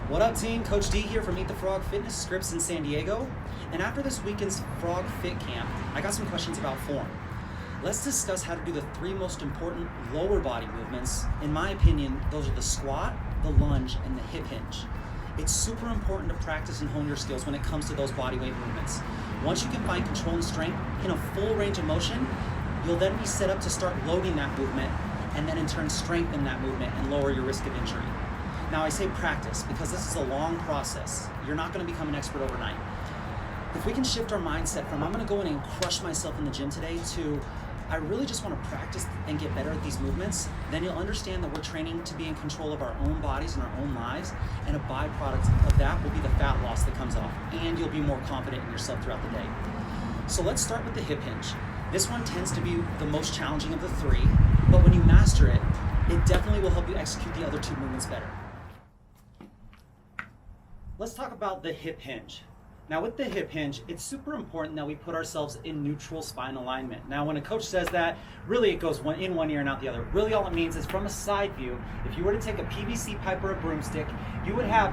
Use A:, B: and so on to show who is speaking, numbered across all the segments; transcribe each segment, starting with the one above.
A: What up, team? Coach D here from Meet the Frog Fitness Scripts in San Diego. And after this weekend's Frog Fit Camp, I got some questions about form. Let's discuss how to do the three most important lower body movements. In my opinion, those are the squat, the lunge, and the hip hinge. It's super important to practice and hone your skills when it comes to those body weight movements. Once you can find control and strength in a full range of motion, you'll then be set up to start loading that movement and then in turn strengthen that movement and lower your risk of injury. Now I say practice because this is a long process. You're not going to become an expert overnight. If we can shift our mindset from I'm going to go in and crush myself in the gym today to I really just want to practice and get better at these movements, then you'll understand that we're training to be in control of our own bodies and our own lives, and a byproduct of that will be the fat loss that comes off, and you'll be more confident in yourself throughout the day. So let's start with the hip hinge. This one tends to be the most challenging of the three, but when you master it, it definitely will help you execute the other two movements better. Let's talk about the hip hinge. Now with the hip hinge, it's super important that we put ourselves in neutral spine alignment. Now when a coach says that, really it goes in one ear and out the other. Really all it means is from a side view, if you were to take a PVC pipe or a broomstick, you would have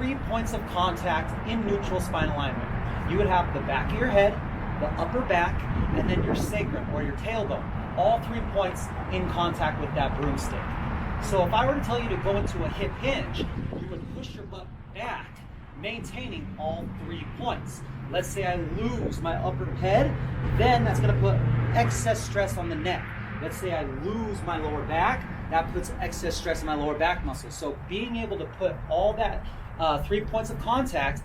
A: 3 points of contact in neutral spine alignment. You would have the back of your head, the upper back, and then your sacrum or your tailbone. All 3 points in contact with that broomstick. So if I were to tell you to go into a hip hinge, you would push your butt back, maintaining all 3 points. Let's say I lose my upper head, then that's going to put excess stress on the neck. Let's say I lose my lower back, that puts excess stress on my lower back muscles. So being able to put all that 3 points of contact,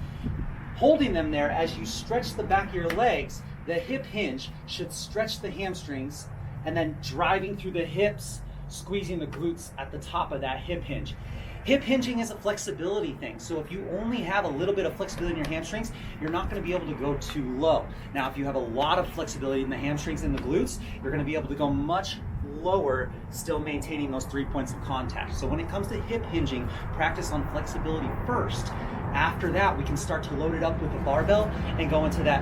A: holding them there as you stretch the back of your legs, the hip hinge should stretch the hamstrings and then driving through the hips, squeezing the glutes at the top of that hip hinge. Hip hinging is a flexibility thing, so if you only have a little bit of flexibility in your hamstrings, you're not going to be able to go too low. Now, if you have a lot of flexibility in the hamstrings and the glutes, you're going to be able to go much lower, still maintaining those 3 points of contact. So when it comes to hip hinging, practice on flexibility first. After that, we can start to load it up with a barbell and go into that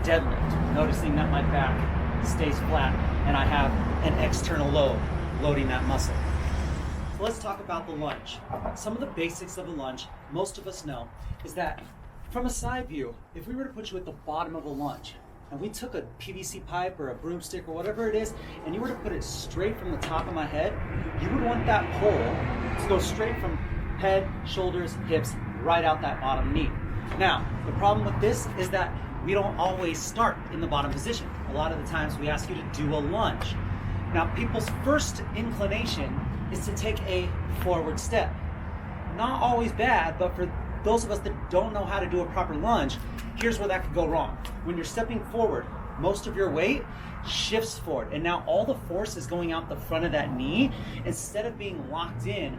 A: deadlift, noticing that my back stays flat and I have an external load loading that muscle. So let's talk about the lunge. Some of the basics of a lunge, most of us know, is that from a side view, if we were to put you at the bottom of a lunge, and we took a PVC pipe or a broomstick or whatever it is, and you were to put it straight from the top of my head, you would want that pole to go straight from head, shoulders, hips, right out that bottom knee. Now, the problem with this is that we don't always start in the bottom position. A lot of the times we ask you to do a lunge. Now, people's first inclination is to take a forward step. Not always bad, but for those of us that don't know how to do a proper lunge, here's where that could go wrong. When you're stepping forward, most of your weight shifts forward, and now all the force is going out the front of that knee instead of being locked in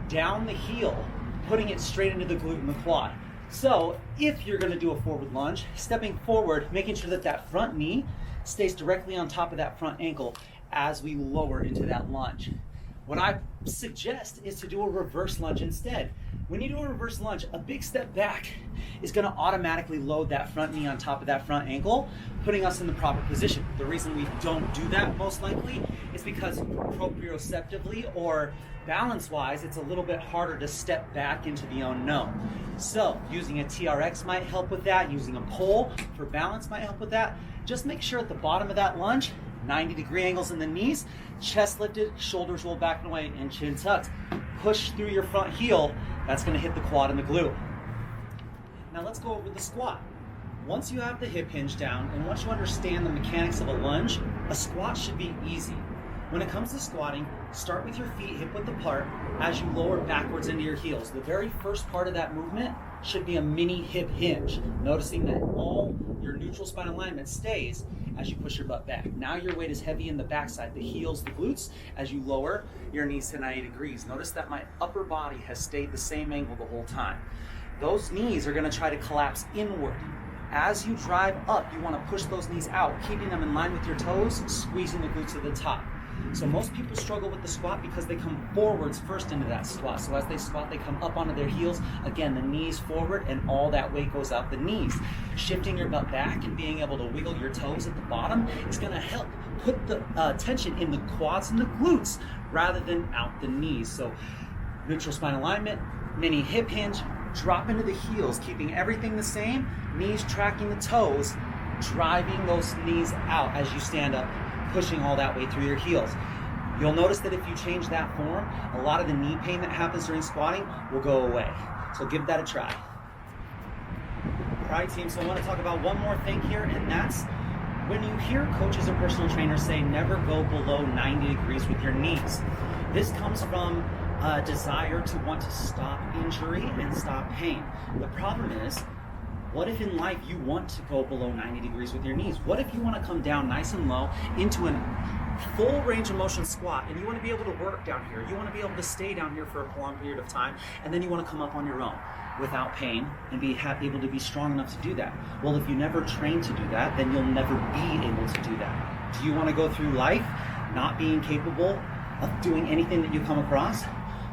A: down the heel, putting it straight into the glute and the quad. So if you're going to do a forward lunge, stepping forward, making sure that that front knee stays directly on top of that front ankle as we lower into that lunge. What I suggest is to do a reverse lunge instead. When you do a reverse lunge, a big step back is going to automatically load that front knee on top of that front ankle, putting us in the proper position. The reason we don't do that most likely is because proprioceptively or balance-wise, it's a little bit harder to step back into the unknown. So using a TRX might help with that, using a pole for balance might help with that. Just make sure at the bottom of that lunge, 90-degree angles in the knees, chest lifted, shoulders rolled back and away, and chin tucked. Push through your front heel, that's going to hit the quad and the glute. Now let's go over the squat. Once you have the hip hinge down, and once you understand the mechanics of a lunge, a squat should be easy. When it comes to squatting, start with your feet hip width apart as you lower backwards into your heels. The very first part of that movement should be a mini hip hinge, noticing that all your neutral spine alignment stays as you push your butt back. Now your weight is heavy in the backside, the heels, the glutes, as you lower your knees to 90 degrees. Notice that my upper body has stayed the same angle the whole time. Those knees are going to try to collapse inward. As you drive up, you want to push those knees out, keeping them in line with your toes, squeezing the glutes to the top. So most people struggle with the squat because they come forwards first into that squat. So as they squat, they come up onto their heels. Again, the knees forward and all that weight goes out the knees. Shifting your butt back and being able to wiggle your toes at the bottom is going to help put the tension in the quads and the glutes rather than out the knees. So neutral spine alignment, mini hip hinge, Drop into the heels, keeping everything the same, knees tracking the toes, driving those knees out as you stand up, pushing all that weight through your heels. You'll notice that if you change that form, a lot of the knee pain that happens during squatting will go away. So give that a try. All right, team, so I want to talk about one more thing here, and that's when you hear coaches or personal trainers say never go below 90 degrees with your knees. This comes from a desire to want to stop injury and stop pain. The problem is, what if in life you want to go below 90 degrees with your knees? What if you want to come down nice and low into a full range of motion squat, and you want to be able to work down here, you want to be able to stay down here for a prolonged period of time, and then you want to come up on your own without pain and be able to be strong enough to do that? Well, if you never train to do that, then you'll never be able to do that. Do you want to go through life not being capable of doing anything that you come across?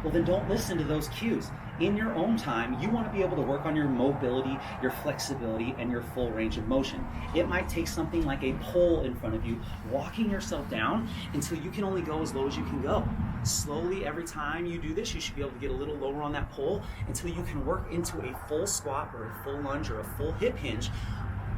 A: Well, then don't listen to those cues. In your own time, you want to be able to work on your mobility, your flexibility, and your full range of motion. It might take something like a pole in front of you, walking yourself down until you can only go as low as you can go. Slowly, every time you do this, you should be able to get a little lower on that pole until you can work into a full squat or a full lunge or a full hip hinge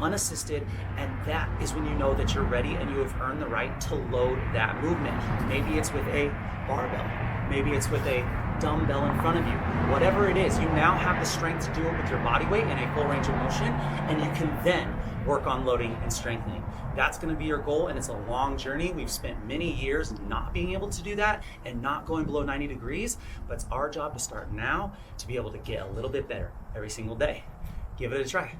A: unassisted, and that is when you know that you're ready and you have earned the right to load that movement. Maybe it's with a barbell, maybe it's with a dumbbell in front of you. Whatever it is, you now have the strength to do it with your body weight in a full range of motion, and you can then work on loading and strengthening. That's going to be your goal, and it's a long journey. We've spent many years not being able to do that and not going below 90 degrees, but it's our job to start now to be able to get a little bit better every single day. Give it a try.